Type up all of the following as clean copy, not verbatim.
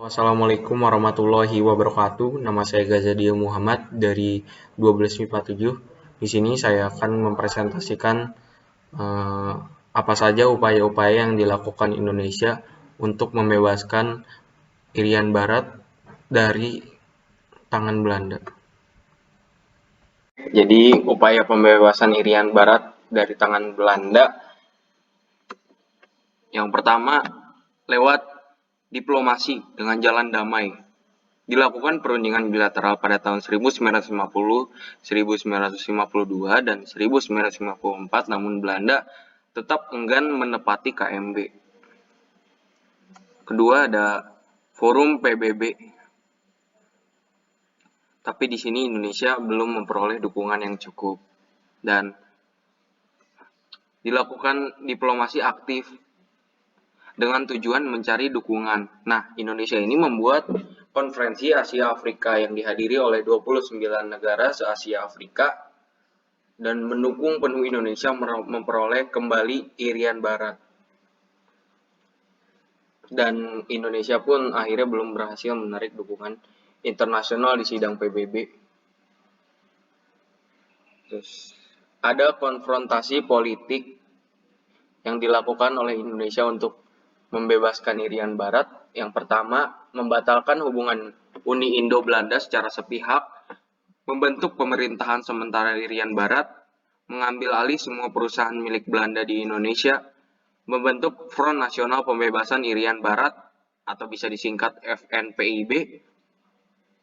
Assalamualaikum warahmatullahi wabarakatuh. Nama saya Gazadia Muhammad dari 12 MIPA 7. Di sini saya akan mempresentasikan apa saja upaya-upaya yang dilakukan Indonesia untuk membebaskan Irian Barat dari tangan Belanda. Jadi, upaya pembebasan Irian Barat dari tangan Belanda yang pertama lewat diplomasi dengan jalan damai. Dilakukan perundingan bilateral pada tahun 1950, 1952, dan 1954, namun Belanda tetap enggan menepati KMB. Kedua ada Forum PBB. Tapi di sini Indonesia belum memperoleh dukungan yang cukup. Dan dilakukan diplomasi aktif dengan tujuan mencari dukungan. Nah, Indonesia ini membuat konferensi Asia Afrika yang dihadiri oleh 29 negara se-Asia Afrika dan mendukung penuh Indonesia memperoleh kembali Irian Barat. Dan Indonesia pun akhirnya belum berhasil menarik dukungan internasional di sidang PBB. Terus ada konfrontasi politik yang dilakukan oleh Indonesia untuk membebaskan Irian Barat. Yang pertama, membatalkan hubungan Uni Indo-Belanda secara sepihak, membentuk pemerintahan sementara Irian Barat, mengambil alih semua perusahaan milik Belanda di Indonesia, membentuk Front Nasional Pembebasan Irian Barat atau bisa disingkat FNPIB,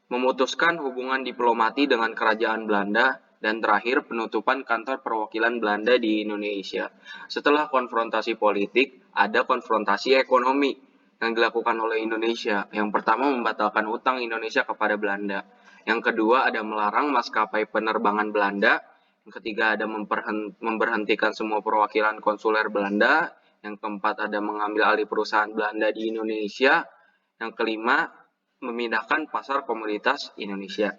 memutuskan hubungan diplomati dengan kerajaan Belanda, dan terakhir penutupan kantor perwakilan Belanda di Indonesia. Setelah konfrontasi politik, ada konfrontasi ekonomi yang dilakukan oleh Indonesia. Yang pertama, membatalkan utang Indonesia kepada Belanda. Yang kedua, ada melarang maskapai penerbangan Belanda. Yang ketiga, ada memberhentikan semua perwakilan konsuler Belanda. Yang keempat, ada mengambil alih perusahaan Belanda di Indonesia. Yang kelima, memindahkan pasar komoditas Indonesia.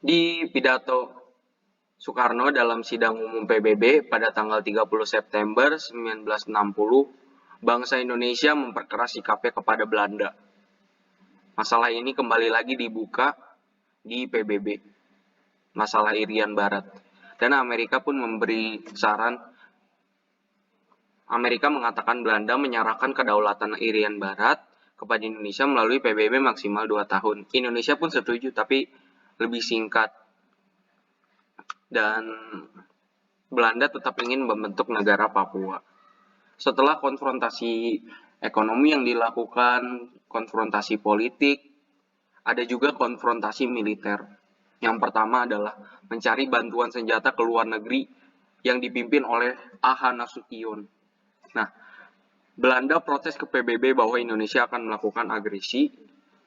Di pidato Soekarno dalam sidang umum PBB pada tanggal 30 September 1960, bangsa Indonesia memperkeras sikapnya kepada Belanda. Masalah ini kembali lagi dibuka di PBB, masalah Irian Barat. Dan Amerika pun memberi saran. Amerika mengatakan Belanda menyerahkan kedaulatan Irian Barat kepada Indonesia melalui PBB maksimal 2 tahun. Indonesia pun setuju, tapi lebih singkat. Dan Belanda tetap ingin membentuk negara Papua. Setelah konfrontasi ekonomi yang dilakukan, konfrontasi politik, ada juga konfrontasi militer. Yang pertama adalah mencari bantuan senjata ke luar negeri yang dipimpin oleh A.H. Nasution. Nah, Belanda protes ke PBB bahwa Indonesia akan melakukan agresi.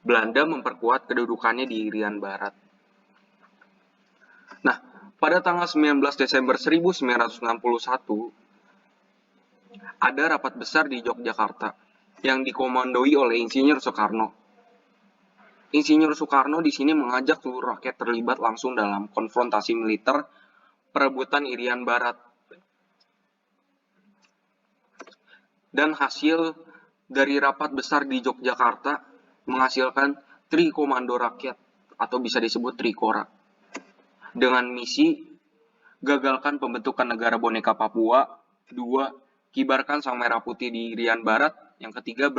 Belanda memperkuat kedudukannya di Irian Barat. Nah, pada tanggal 19 Desember 1961, ada rapat besar di Yogyakarta yang dikomandoi oleh Insinyur Soekarno. Insinyur Soekarno di sini mengajak seluruh rakyat terlibat langsung dalam konfrontasi militer perebutan Irian Barat. Dan hasil dari rapat besar di Yogyakarta menghasilkan Tri Komando Rakyat atau bisa disebut Trikora. Dengan misi gagalkan pembentukan negara boneka Papua. 2. Kibarkan sang merah putih di Irian Barat. Yang ketiga,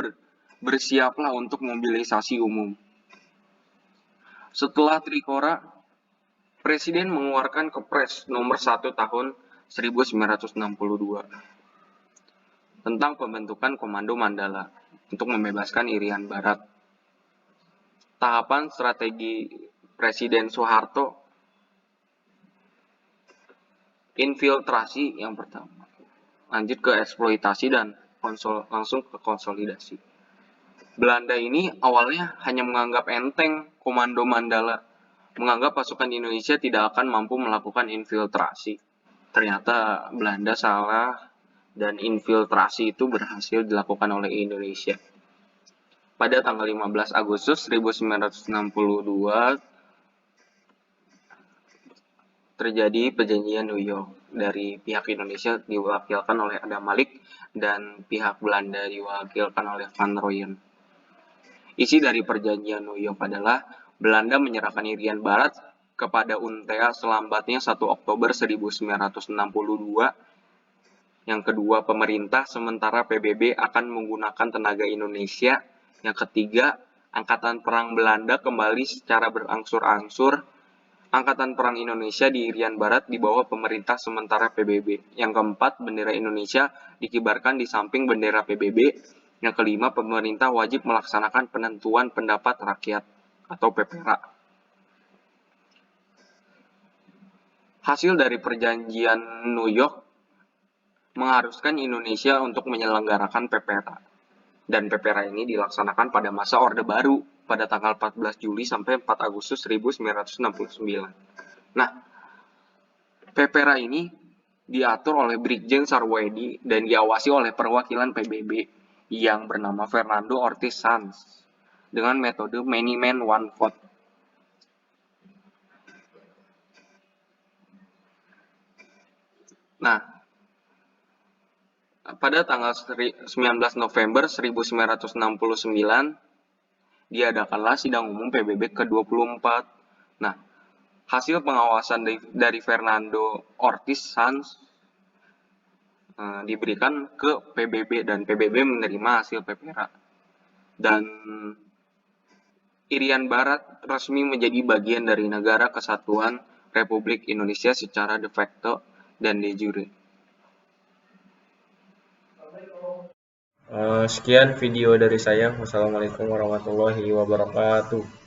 bersiaplah untuk mobilisasi umum. Setelah Trikora, Presiden mengeluarkan Kepres nomor 1 tahun 1962 tentang pembentukan Komando Mandala untuk membebaskan Irian Barat. Tahapan strategi Presiden Soeharto, infiltrasi yang pertama, lanjut ke eksploitasi dan langsung ke konsolidasi. Belanda ini awalnya hanya menganggap enteng Komando Mandala, menganggap pasukan Indonesia tidak akan mampu melakukan infiltrasi. Ternyata Belanda salah dan infiltrasi itu berhasil dilakukan oleh Indonesia. Pada tanggal 15 Agustus 1962, terjadi perjanjian New York. Dari pihak Indonesia diwakilkan oleh Adam Malik dan pihak Belanda diwakilkan oleh Van Rooyen. Isi dari perjanjian New York adalah Belanda menyerahkan Irian Barat kepada UNTEA selambatnya 1 Oktober 1962. Yang kedua, pemerintah sementara PBB akan menggunakan tenaga Indonesia. Yang ketiga, Angkatan Perang Belanda kembali secara berangsur-angsur. Angkatan Perang Indonesia di Irian Barat di bawah pemerintah sementara PBB. Yang keempat, bendera Indonesia dikibarkan di samping bendera PBB. Yang kelima, pemerintah wajib melaksanakan penentuan pendapat rakyat atau PPRA. Hasil dari perjanjian New York mengharuskan Indonesia untuk menyelenggarakan PPRA. Dan PPRA ini dilaksanakan pada masa Orde Baru pada tanggal 14 Juli sampai 4 Agustus 1969. Nah, PPRA ini diatur oleh Brigjen Sarwoedi dan diawasi oleh perwakilan PBB yang bernama Fernando Ortiz Sanz dengan metode many man one vote. Nah, pada tanggal 19 November 1969 diadakanlah sidang umum PBB ke-24. Nah, hasil pengawasan dari Fernando Ortiz Sanz diberikan ke PBB dan PBB menerima hasil PPRA. Dan Irian Barat resmi menjadi bagian dari Negara Kesatuan Republik Indonesia secara de facto dan de jure. Sekian video dari saya. Wassalamualaikum warahmatullahi wabarakatuh.